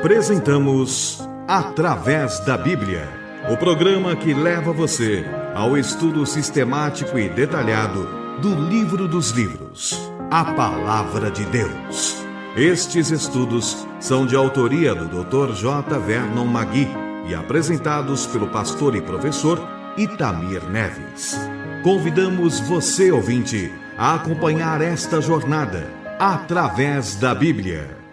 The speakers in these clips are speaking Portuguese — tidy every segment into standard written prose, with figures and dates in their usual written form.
Apresentamos Através da Bíblia, o programa que leva você ao estudo sistemático e detalhado do Livro dos Livros, a Palavra de Deus. Estes estudos são de autoria do Dr. J. Vernon Magui e apresentados pelo pastor e professor Itamir Neves. Convidamos você, ouvinte, a acompanhar esta jornada através da Bíblia.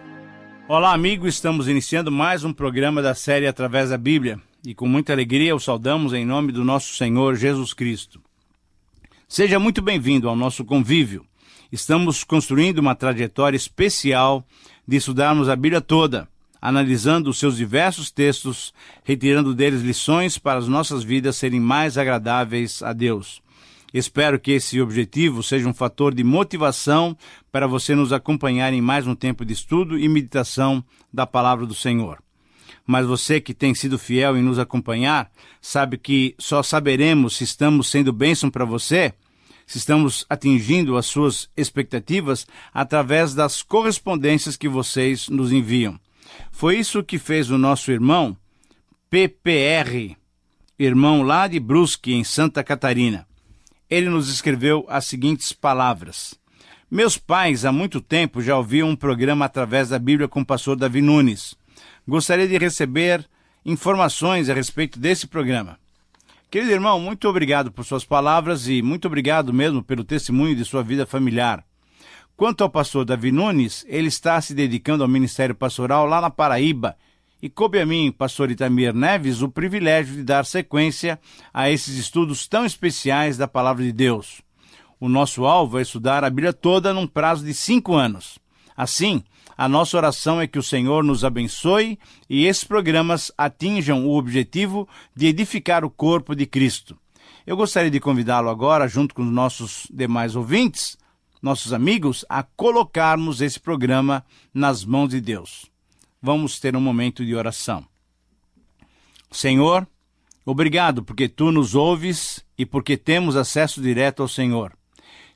Olá, amigo, estamos iniciando mais um programa da série Através da Bíblia e com muita alegria o saudamos em nome do nosso Senhor Jesus Cristo. Seja muito bem-vindo ao nosso convívio. Estamos construindo uma trajetória especial de estudarmos a Bíblia toda, analisando os seus diversos textos, retirando deles lições para as nossas vidas serem mais agradáveis a Deus. Espero que esse objetivo seja um fator de motivação para você nos acompanhar em mais um tempo de estudo e meditação da Palavra do Senhor. Mas você que tem sido fiel em nos acompanhar, sabe que só saberemos se estamos sendo bênção para você, se estamos atingindo as suas expectativas através das correspondências que vocês nos enviam. Foi isso que fez o nosso irmão PPR, irmão lá de Brusque, em Santa Catarina. Ele nos escreveu as seguintes palavras: Meus pais há muito tempo já ouviam um programa através da Bíblia com o pastor Davi Nunes. Gostaria de receber informações a respeito desse programa. Querido irmão, muito obrigado por suas palavras e muito obrigado mesmo pelo testemunho de sua vida familiar. Quanto ao pastor Davi Nunes, ele está se dedicando ao ministério pastoral lá na Paraíba, e coube a mim, pastor Itamir Neves, o privilégio de dar sequência a esses estudos tão especiais da Palavra de Deus. O nosso alvo é estudar a Bíblia toda num prazo de 5 anos. Assim, a nossa oração é que o Senhor nos abençoe e esses programas atinjam o objetivo de edificar o corpo de Cristo. Eu gostaria de convidá-lo agora, junto com os nossos demais ouvintes, nossos amigos, a colocarmos esse programa nas mãos de Deus. Vamos ter um momento de oração. Senhor, obrigado porque Tu nos ouves e porque temos acesso direto ao Senhor.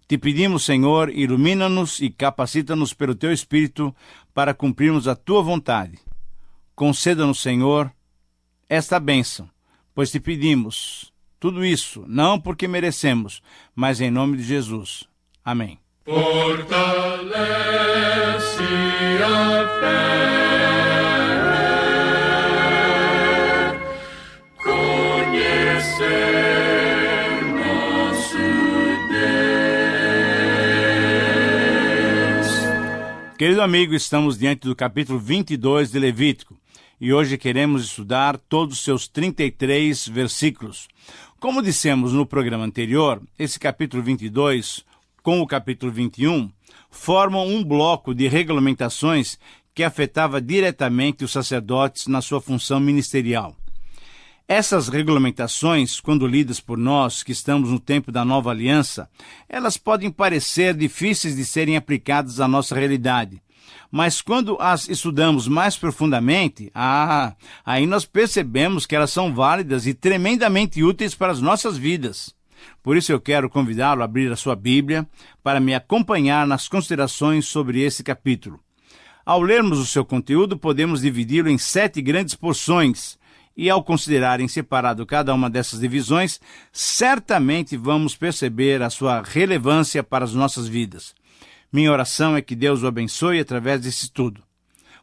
Te pedimos, Senhor, ilumina-nos e capacita-nos pelo Teu Espírito para cumprirmos a Tua vontade. Conceda-nos, Senhor, esta bênção, pois Te pedimos tudo isso, não porque merecemos, mas em nome de Jesus. Amém. Fortalece a fé. Querido amigo, estamos diante do capítulo 22 de Levítico e hoje queremos estudar todos os seus 33 versículos. Como dissemos no programa anterior, esse capítulo 22 com o capítulo 21 formam um bloco de regulamentações que afetava diretamente os sacerdotes na sua função ministerial. Essas regulamentações, quando lidas por nós, que estamos no tempo da nova aliança, elas podem parecer difíceis de serem aplicadas à nossa realidade. Mas quando as estudamos mais profundamente, aí nós percebemos que elas são válidas e tremendamente úteis para as nossas vidas. Por isso eu quero convidá-lo a abrir a sua Bíblia para me acompanhar nas considerações sobre esse capítulo. Ao lermos o seu conteúdo, podemos dividi-lo em 7 grandes porções, e ao considerar em separado cada uma dessas divisões, certamente vamos perceber a sua relevância para as nossas vidas. Minha oração é que Deus o abençoe através desse estudo.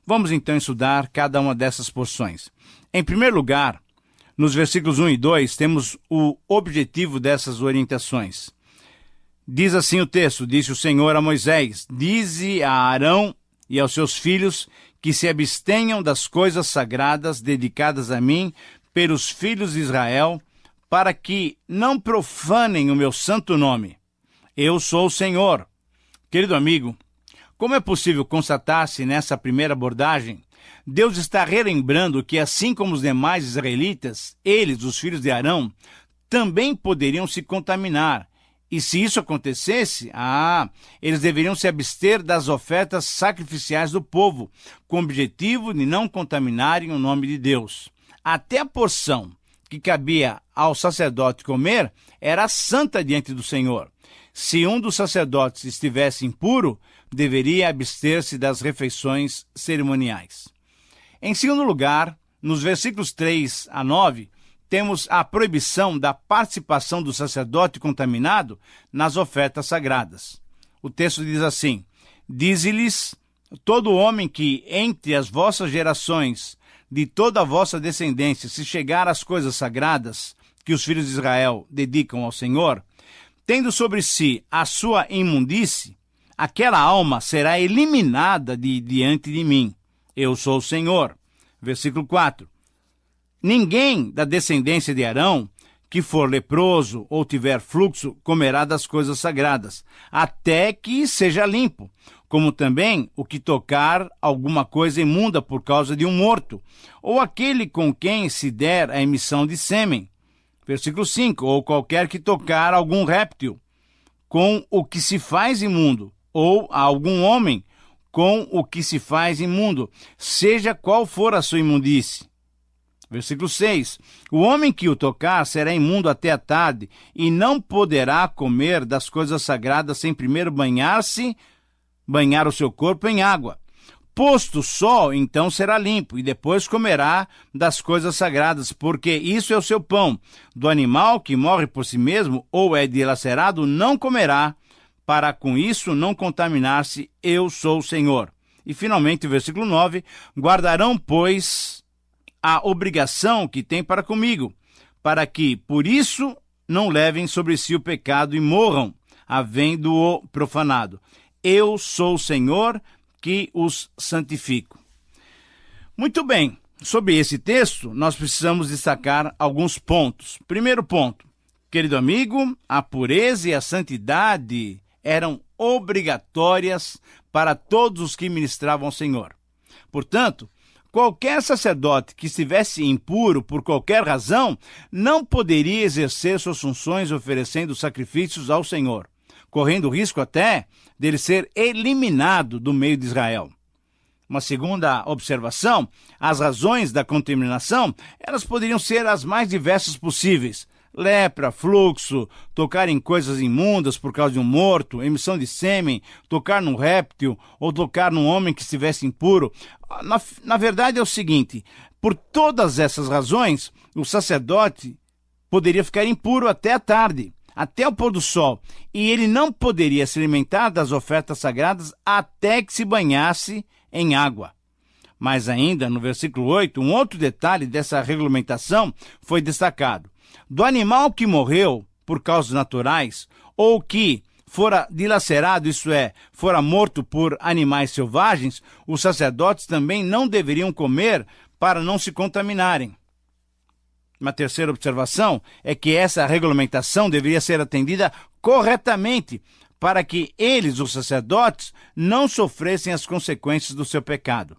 Vamos então estudar cada uma dessas porções. Em primeiro lugar, nos versículos 1 e 2, temos o objetivo dessas orientações. Diz assim o texto: Disse o Senhor a Moisés: Dize a Arão e aos seus filhos que se abstenham das coisas sagradas dedicadas a mim pelos filhos de Israel, para que não profanem o meu santo nome. Eu sou o Senhor. Querido amigo, como é possível constatar-se nessa primeira abordagem, Deus está relembrando que, assim como os demais israelitas, eles, os filhos de Arão, também poderiam se contaminar. E se isso acontecesse, eles deveriam se abster das ofertas sacrificiais do povo, com o objetivo de não contaminarem o nome de Deus. Até a porção que cabia ao sacerdote comer era santa diante do Senhor. Se um dos sacerdotes estivesse impuro, deveria abster-se das refeições cerimoniais. Em segundo lugar, nos versículos 3 a 9, temos a proibição da participação do sacerdote contaminado nas ofertas sagradas. O texto diz assim: dize-lhes, todo homem que entre as vossas gerações, de toda a vossa descendência, se chegar às coisas sagradas que os filhos de Israel dedicam ao Senhor, tendo sobre si a sua imundície, aquela alma será eliminada diante de mim. Eu sou o Senhor. Versículo 4. Ninguém da descendência de Arão que for leproso ou tiver fluxo comerá das coisas sagradas, até que seja limpo, como também o que tocar alguma coisa imunda por causa de um morto, ou aquele com quem se der a emissão de sêmen. Versículo 5. Ou qualquer que tocar algum réptil com o que se faz imundo, ou a algum homem com o que se faz imundo, seja qual for a sua imundície. Versículo 6. O homem que o tocar será imundo até a tarde, e não poderá comer das coisas sagradas sem primeiro banhar o seu corpo em água. Posto o sol, então será limpo, e depois comerá das coisas sagradas, porque isso é o seu pão. Do animal que morre por si mesmo, ou é dilacerado, não comerá, para com isso não contaminar-se. Eu sou o Senhor. E finalmente, o versículo 9, guardarão, pois, a obrigação que tem para comigo, para que, por isso, não levem sobre si o pecado e morram, havendo-o profanado. Eu sou o Senhor que os santifico. Muito bem, sobre esse texto, nós precisamos destacar alguns pontos. Primeiro ponto, querido amigo, a pureza e a santidade eram obrigatórias para todos os que ministravam ao Senhor. Portanto, qualquer sacerdote que estivesse impuro por qualquer razão não poderia exercer suas funções oferecendo sacrifícios ao Senhor, correndo o risco até dele ser eliminado do meio de Israel. Uma segunda observação, as razões da contaminação, elas poderiam ser as mais diversas possíveis. Lepra, fluxo, tocar em coisas imundas por causa de um morto, emissão de sêmen, tocar num réptil ou tocar num homem que estivesse impuro. Na verdade é o seguinte, por todas essas razões, o sacerdote poderia ficar impuro até a tarde, até o pôr do sol, e ele não poderia se alimentar das ofertas sagradas até que se banhasse em água. Mas ainda, no versículo 8, um outro detalhe dessa regulamentação foi destacado. Do animal que morreu por causas naturais, ou que fora dilacerado, isto é, fora morto por animais selvagens, os sacerdotes também não deveriam comer para não se contaminarem. Uma terceira observação é que essa regulamentação deveria ser atendida corretamente para que eles, os sacerdotes, não sofressem as consequências do seu pecado.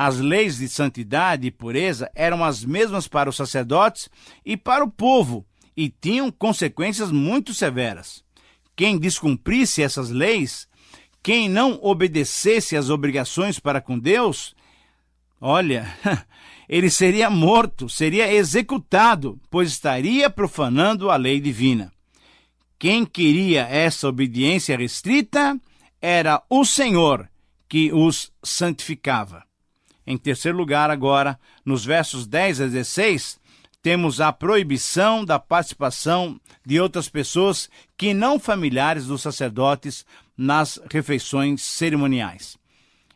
As leis de santidade e pureza eram as mesmas para os sacerdotes e para o povo, e tinham consequências muito severas. Quem descumprisse essas leis, quem não obedecesse às obrigações para com Deus, olha, ele seria morto, seria executado, pois estaria profanando a lei divina. Quem queria essa obediência restrita era o Senhor, que os santificava. Em terceiro lugar, agora, nos versos 10 a 16, temos a proibição da participação de outras pessoas que não familiares dos sacerdotes nas refeições cerimoniais.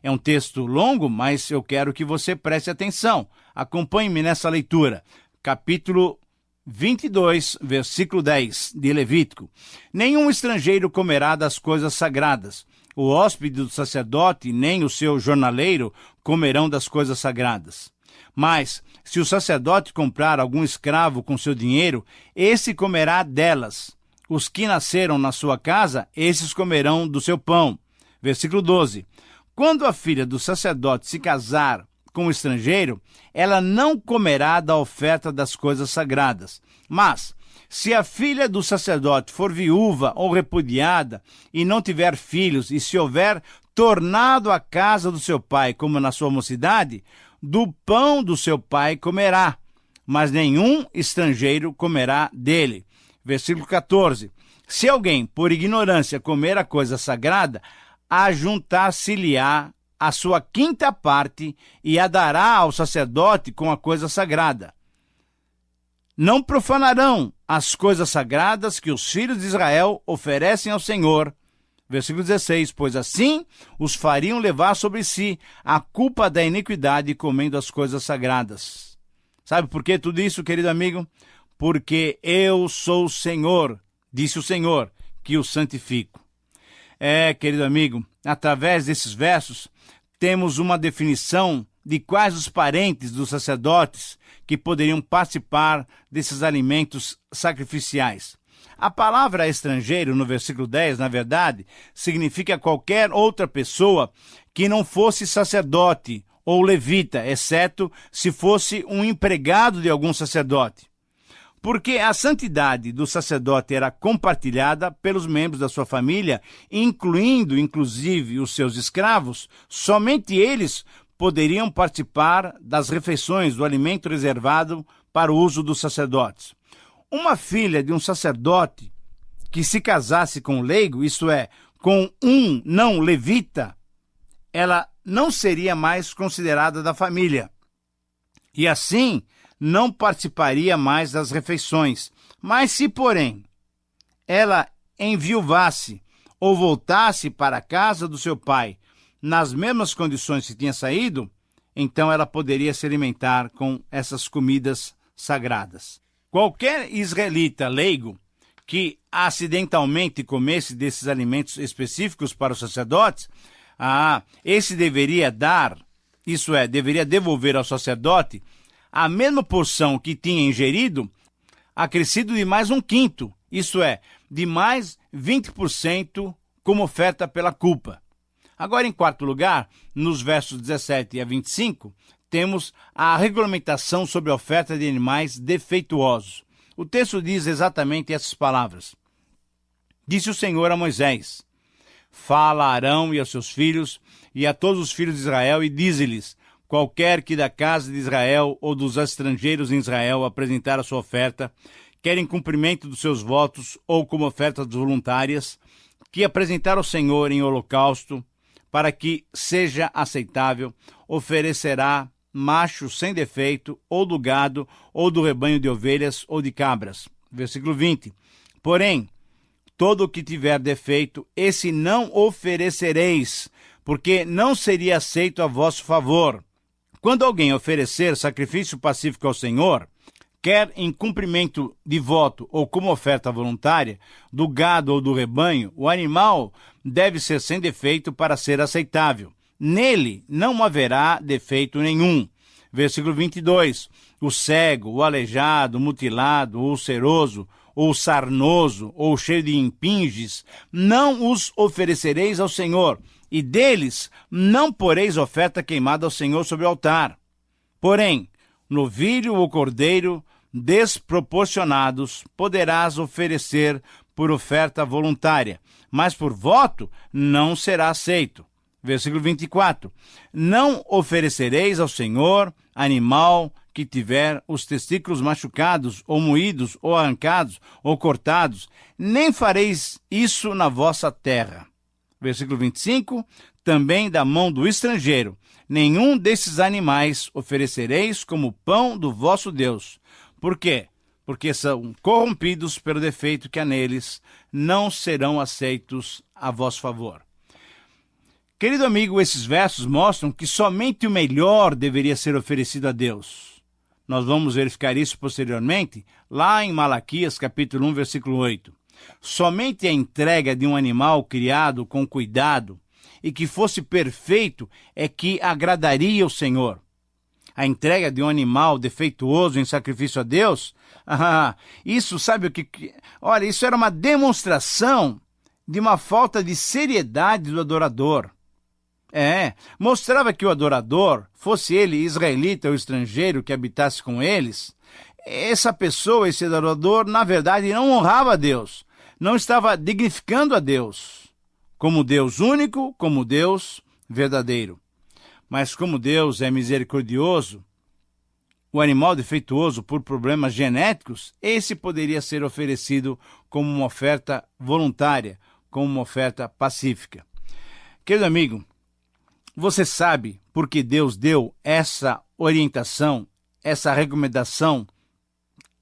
É um texto longo, mas eu quero que você preste atenção. Acompanhe-me nessa leitura. Capítulo 22, versículo 10 de Levítico. Nenhum estrangeiro comerá das coisas sagradas. O hóspede do sacerdote, nem o seu jornaleiro, comerão das coisas sagradas. Mas, se o sacerdote comprar algum escravo com seu dinheiro, esse comerá delas. Os que nasceram na sua casa, esses comerão do seu pão. Versículo 12. Quando a filha do sacerdote se casar com o estrangeiro, ela não comerá da oferta das coisas sagradas. Mas, se a filha do sacerdote for viúva ou repudiada e não tiver filhos, e se houver tornado à casa do seu pai como na sua mocidade, do pão do seu pai comerá, mas nenhum estrangeiro comerá dele. Versículo 14. Se alguém, por ignorância, comer a coisa sagrada, ajuntar-se-lhe-á a sua quinta parte e a dará ao sacerdote com a coisa sagrada. Não profanarão as coisas sagradas que os filhos de Israel oferecem ao Senhor. Versículo 16, pois assim os fariam levar sobre si a culpa da iniquidade comendo as coisas sagradas. Sabe por que tudo isso, querido amigo? Porque eu sou o Senhor, disse o Senhor, que o santifico. Querido amigo, através desses versos, temos uma definição de quais os parentes dos sacerdotes que poderiam participar desses alimentos sacrificiais. A palavra estrangeiro, no versículo 10, na verdade, significa qualquer outra pessoa que não fosse sacerdote ou levita, exceto se fosse um empregado de algum sacerdote. Porque a santidade do sacerdote era compartilhada pelos membros da sua família, incluindo, inclusive, os seus escravos, somente eles poderiam participar das refeições do alimento reservado para o uso dos sacerdotes. Uma filha de um sacerdote que se casasse com um leigo, isto é, com um não levita, ela não seria mais considerada da família. E assim, não participaria mais das refeições. Mas se, porém, ela enviuvasse ou voltasse para a casa do seu pai nas mesmas condições que tinha saído, então ela poderia se alimentar com essas comidas sagradas. Qualquer israelita leigo que acidentalmente comesse desses alimentos específicos para os sacerdotes, esse deveria dar, isso é, deveria devolver ao sacerdote a mesma porção que tinha ingerido, acrescido de mais 1/5, isso é, de mais 20% como oferta pela culpa. Agora, em quarto lugar, nos versos 17 a 25, temos a regulamentação sobre a oferta de animais defeituosos. O texto diz exatamente essas palavras. Disse o Senhor a Moisés: fala a Arão e aos seus filhos e a todos os filhos de Israel e dize-lhes: qualquer que da casa de Israel ou dos estrangeiros em Israel apresentar a sua oferta, quer em cumprimento dos seus votos ou como ofertas voluntárias, que apresentar ao Senhor em holocausto, para que seja aceitável, oferecerá macho sem defeito, ou do gado, ou do rebanho de ovelhas ou de cabras. Versículo 20. Porém, todo o que tiver defeito, esse não oferecereis, porque não seria aceito a vosso favor. Quando alguém oferecer sacrifício pacífico ao Senhor, quer em cumprimento de voto ou como oferta voluntária, do gado ou do rebanho, o animal deve ser sem defeito para ser aceitável. Nele não haverá defeito nenhum. Versículo 22. O cego, o aleijado, o mutilado, o ulceroso, ou sarnoso, ou cheio de impinges, não os oferecereis ao Senhor, e deles não poreis oferta queimada ao Senhor sobre o altar. Porém, novilho ou cordeiro desproporcionados poderás oferecer por oferta voluntária, mas por voto não será aceito. Versículo 24. Não oferecereis ao Senhor animal que tiver os testículos machucados, ou moídos, ou arrancados, ou cortados, nem fareis isso na vossa terra. Versículo 25. Também da mão do estrangeiro, nenhum desses animais oferecereis como pão do vosso Deus. Por quê? Porque são corrompidos pelo defeito que há neles, não serão aceitos a vosso favor. Querido amigo, esses versos mostram que somente o melhor deveria ser oferecido a Deus. Nós vamos verificar isso posteriormente, lá em Malaquias, capítulo 1, versículo 8. Somente a entrega de um animal criado com cuidado e que fosse perfeito é que agradaria o Senhor. A entrega de um animal defeituoso em sacrifício a Deus, isso sabe o que... Olha, isso era uma demonstração de uma falta de seriedade do adorador. Mostrava que o adorador, fosse ele israelita ou estrangeiro que habitasse com eles, essa pessoa, esse adorador, na verdade, não honrava a Deus, não estava dignificando a Deus, como Deus único, como Deus verdadeiro. Mas como Deus é misericordioso, o animal defeituoso por problemas genéticos, esse poderia ser oferecido como uma oferta voluntária, como uma oferta pacífica. Querido amigo, Você sabe por que Deus deu essa orientação, essa recomendação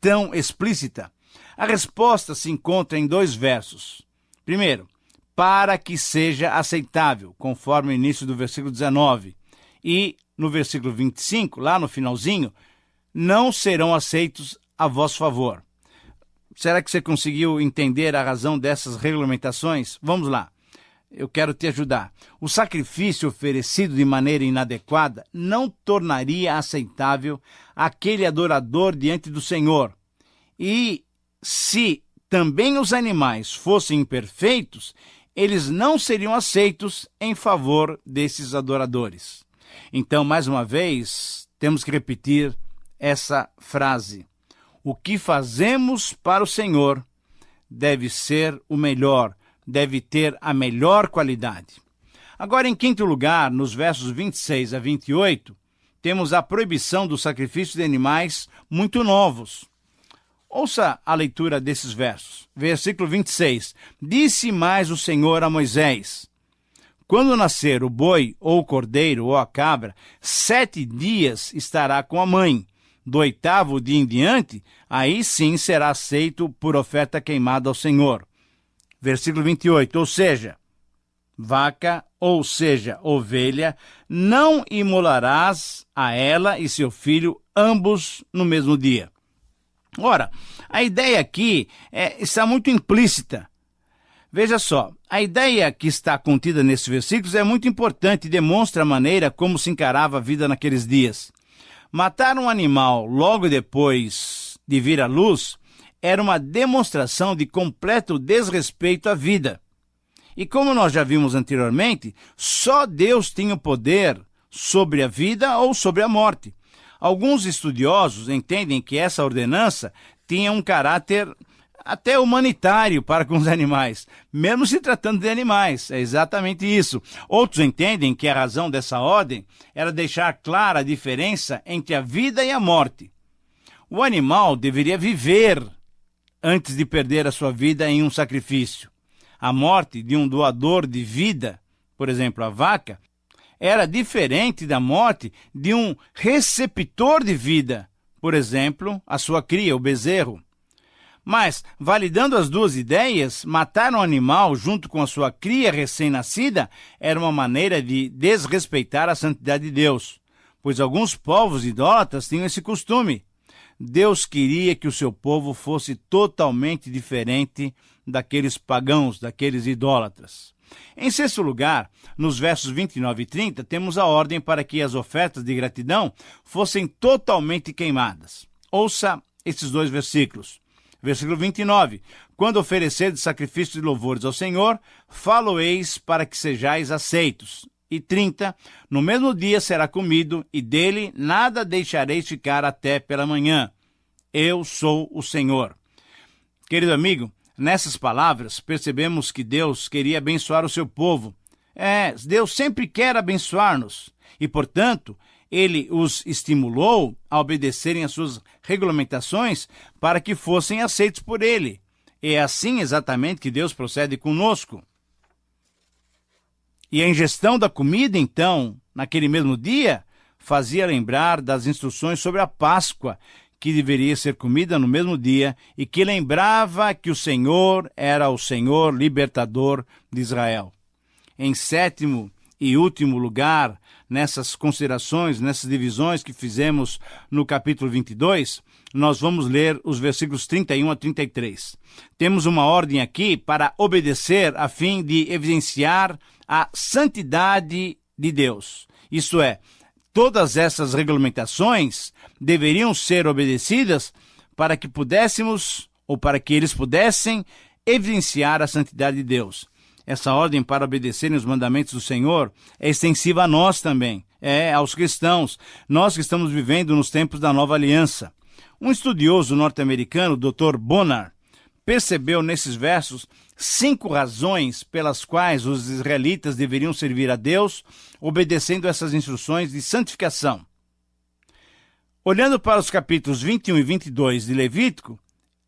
tão explícita? A resposta se encontra em 2 versos. Primeiro, para que seja aceitável, conforme o início do versículo 19. E no versículo 25, lá no finalzinho, não serão aceitos a vosso favor. Será que você conseguiu entender a razão dessas regulamentações? Vamos lá. Eu quero te ajudar. O sacrifício oferecido de maneira inadequada não tornaria aceitável aquele adorador diante do Senhor. E se também os animais fossem imperfeitos, eles não seriam aceitos em favor desses adoradores. Então, mais uma vez, temos que repetir essa frase. O que fazemos para o Senhor deve ser o melhor, deve ter a melhor qualidade. Agora, em quinto lugar, nos versos 26 a 28, temos a proibição do sacrifício de animais muito novos. Ouça a leitura desses versos. Versículo 26. Disse mais o Senhor a Moisés: quando nascer o boi, ou o cordeiro, ou a cabra, 7 dias estará com a mãe. Do 8º dia em diante, aí sim será aceito por oferta queimada ao Senhor. Versículo 28, ou seja, vaca, ou seja, ovelha, não imolarás a ela e seu filho, ambos no mesmo dia. Ora, a ideia aqui está muito implícita. Veja só, a ideia que está contida nesses versículos é muito importante e demonstra a maneira como se encarava a vida naqueles dias. Matar um animal logo depois de vir à luz era uma demonstração de completo desrespeito à vida. E como nós já vimos anteriormente, só Deus tinha o poder sobre a vida ou sobre a morte. Alguns estudiosos entendem que essa ordenança tinha um caráter até humanitário para com os animais, mesmo se tratando de animais. É exatamente isso. Outros entendem que a razão dessa ordem era deixar clara a diferença entre a vida e a morte. O animal deveria viver antes de perder a sua vida em um sacrifício. A morte de um doador de vida, por exemplo, a vaca, era diferente da morte de um receptor de vida, por exemplo, a sua cria, o bezerro. Mas, validando as duas ideias, matar um animal junto com a sua cria recém-nascida era uma maneira de desrespeitar a santidade de Deus, pois alguns povos idólatras tinham esse costume. Deus queria que o seu povo fosse totalmente diferente daqueles pagãos, daqueles idólatras. Em sexto lugar, nos versos 29 e 30, temos a ordem para que as ofertas de gratidão fossem totalmente queimadas. Ouça esses 2 versículos. Versículo 29. Quando oferecerdes sacrifício de louvores ao Senhor, falo-eis para que sejais aceitos. E 30. No mesmo dia será comido, e dele nada deixareis ficar até pela manhã. Eu sou o Senhor. Querido amigo, nessas palavras percebemos que Deus queria abençoar o seu povo. Deus sempre quer abençoar-nos. E, portanto, Ele os estimulou a obedecerem às suas regulamentações para que fossem aceitos por Ele. É assim exatamente que Deus procede conosco. E a ingestão da comida, então, naquele mesmo dia, fazia lembrar das instruções sobre a Páscoa, que deveria ser comida no mesmo dia, e que lembrava que o Senhor era o Senhor libertador de Israel. Em sétimo e último lugar, nessas considerações, nessas divisões que fizemos no capítulo 22, nós vamos ler os versículos 31 a 33. Temos uma ordem aqui para obedecer a fim de evidenciar a santidade de Deus. Isto é, todas essas regulamentações deveriam ser obedecidas para que pudéssemos, ou para que eles pudessem, evidenciar a santidade de Deus. Essa ordem para obedecerem os mandamentos do Senhor é extensiva a nós também, aos cristãos, nós que estamos vivendo nos tempos da nova aliança. Um estudioso norte-americano, Dr. Bonner, percebeu nesses versos 5 razões pelas quais os israelitas deveriam servir a Deus, obedecendo essas instruções de santificação. Olhando para os capítulos 21 e 22 de Levítico,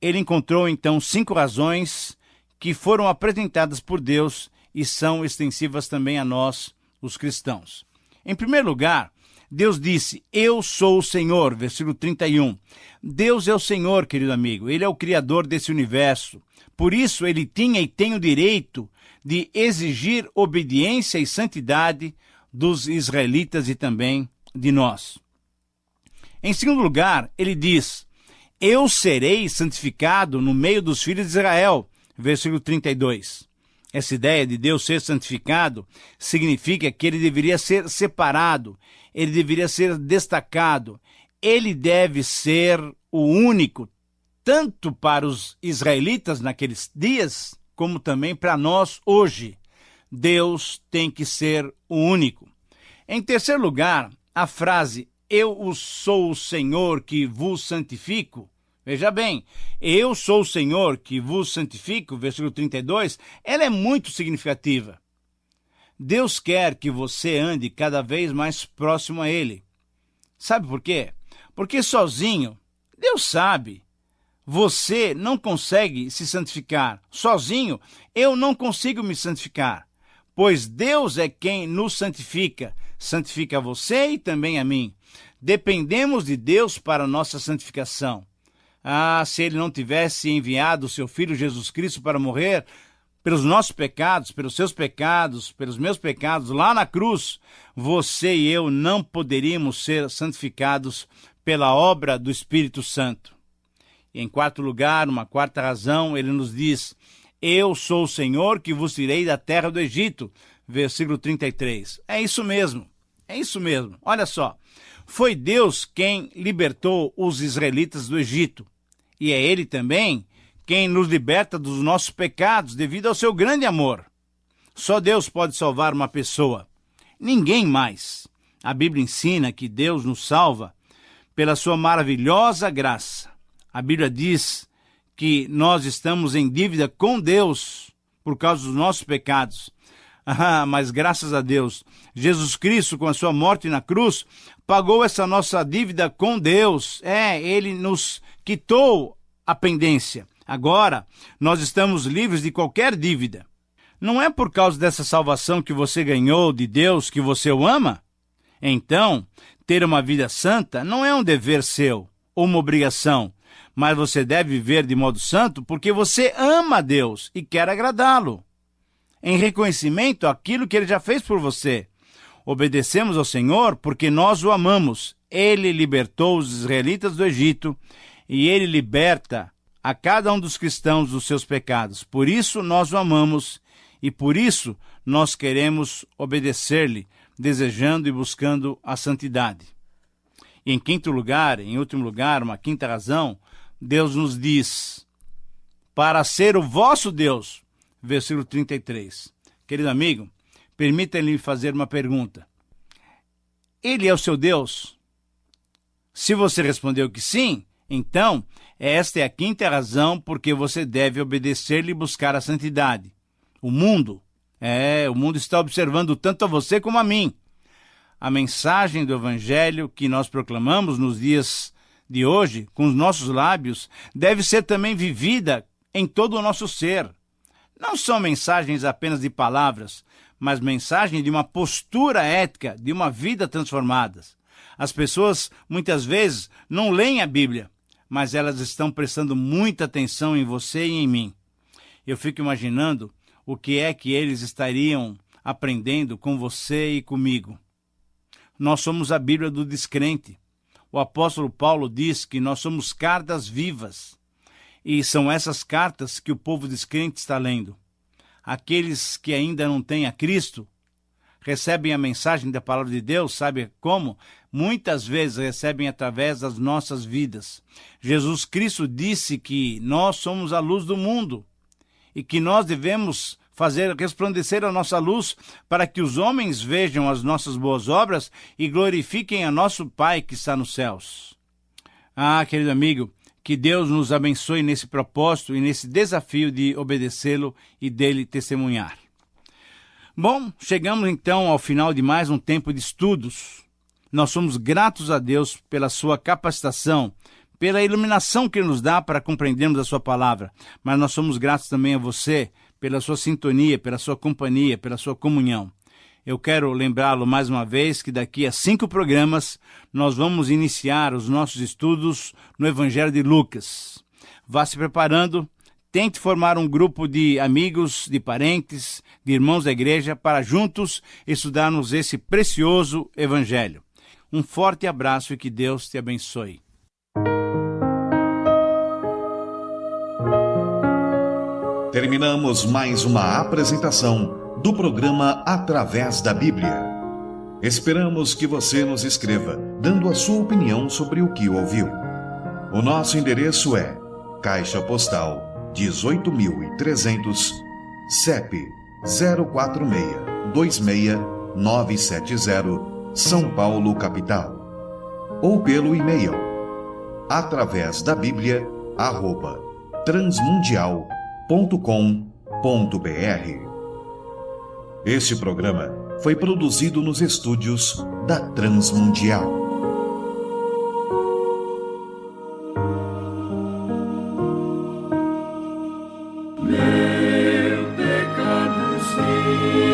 ele encontrou então 5 razões que foram apresentadas por Deus e são extensivas também a nós, os cristãos. Em primeiro lugar, Deus disse, eu sou o Senhor, versículo 31. Deus é o Senhor, querido amigo, Ele é o Criador desse universo. Por isso, Ele tinha e tem o direito de exigir obediência e santidade dos israelitas e também de nós. Em segundo lugar, Ele diz, eu serei santificado no meio dos filhos de Israel, versículo 32. Essa ideia de Deus ser santificado significa que Ele deveria ser separado, Ele deveria ser destacado, Ele deve ser o único, tanto para os israelitas naqueles dias, como também para nós hoje. Deus tem que ser o único. Em terceiro lugar, a frase, eu sou o Senhor que vos santifico, veja bem, eu sou o Senhor que vos santifico, versículo 32, ela é muito significativa. Deus quer que você ande cada vez mais próximo a Ele. Sabe por quê? Porque sozinho, Deus sabe, você não consegue se santificar. Sozinho, eu não consigo me santificar, pois Deus é quem nos santifica, santifica você e também a mim. Dependemos de Deus para a nossa santificação. Se Ele não tivesse enviado o seu Filho Jesus Cristo para morrer pelos nossos pecados, pelos seus pecados, pelos meus pecados, lá na cruz, você e eu não poderíamos ser santificados pela obra do Espírito Santo. E em quarto lugar, uma quarta razão, Ele nos diz, eu sou o Senhor que vos tirei da terra do Egito, versículo 33. É isso mesmo, olha só. Foi Deus quem libertou os israelitas do Egito. E é Ele também quem nos liberta dos nossos pecados devido ao seu grande amor. Só Deus pode salvar uma pessoa. Ninguém mais. A Bíblia ensina que Deus nos salva pela sua maravilhosa graça. A Bíblia diz que nós estamos em dívida com Deus por causa dos nossos pecados. Mas graças a Deus, Jesus Cristo, com a sua morte na cruz, pagou essa nossa dívida com Deus. Ele nos quitou a pendência. Agora, nós estamos livres de qualquer dívida. Não é por causa dessa salvação que você ganhou de Deus que você o ama? Então, ter uma vida santa não é um dever seu ou uma obrigação, mas você deve viver de modo santo porque você ama a Deus e quer agradá-lo, em reconhecimento àquilo que Ele já fez por você. Obedecemos ao Senhor porque nós o amamos. Ele libertou os israelitas do Egito e Ele liberta a cada um dos cristãos dos seus pecados. Por isso nós o amamos e por isso nós queremos obedecer-lhe, desejando e buscando a santidade. E em último lugar, uma quinta razão, Deus nos diz, para ser o vosso Deus, versículo 33. Querido amigo, permita-lhe fazer uma pergunta. Ele é o seu Deus? Se você respondeu que sim, então, esta é a quinta razão porque você deve obedecer-lhe e buscar a santidade. O mundo está observando tanto a você como a mim. A mensagem do Evangelho que nós proclamamos nos dias de hoje, com os nossos lábios, deve ser também vivida em todo o nosso ser. Não são mensagens apenas de palavras, mas mensagens de uma postura ética, de uma vida transformada. As pessoas, muitas vezes, não leem a Bíblia, mas elas estão prestando muita atenção em você e em mim. Eu fico imaginando o que é que eles estariam aprendendo com você e comigo. Nós somos a Bíblia do descrente. O apóstolo Paulo diz que nós somos cartas vivas. E são essas cartas que o povo descrente está lendo. Aqueles que ainda não têm a Cristo recebem a mensagem da palavra de Deus, sabe como? Muitas vezes recebem através das nossas vidas. Jesus Cristo disse que nós somos a luz do mundo e que nós devemos fazer resplandecer a nossa luz para que os homens vejam as nossas boas obras e glorifiquem a nosso Pai que está nos céus. Querido amigo, que Deus nos abençoe nesse propósito e nesse desafio de obedecê-lo e dele testemunhar. Bom, chegamos então ao final de mais um tempo de estudos. Nós somos gratos a Deus pela sua capacitação, pela iluminação que Ele nos dá para compreendermos a sua palavra. Mas nós somos gratos também a você pela sua sintonia, pela sua companhia, pela sua comunhão. Eu quero lembrá-lo mais uma vez que daqui a 5 programas nós vamos iniciar os nossos estudos no Evangelho de Lucas. Vá se preparando, tente formar um grupo de amigos, de parentes, de irmãos da igreja para juntos estudarmos esse precioso Evangelho. Um forte abraço e que Deus te abençoe. Terminamos mais uma apresentação do programa Através da Bíblia. Esperamos que você nos escreva, dando a sua opinião sobre o que ouviu. O nosso endereço é Caixa Postal 18.300, CEP 046-26970, São Paulo, capital. Ou pelo e-mail atravesdabiblia@transmundial.com.br. Este programa foi produzido nos estúdios da Transmundial. Meu pecado sim.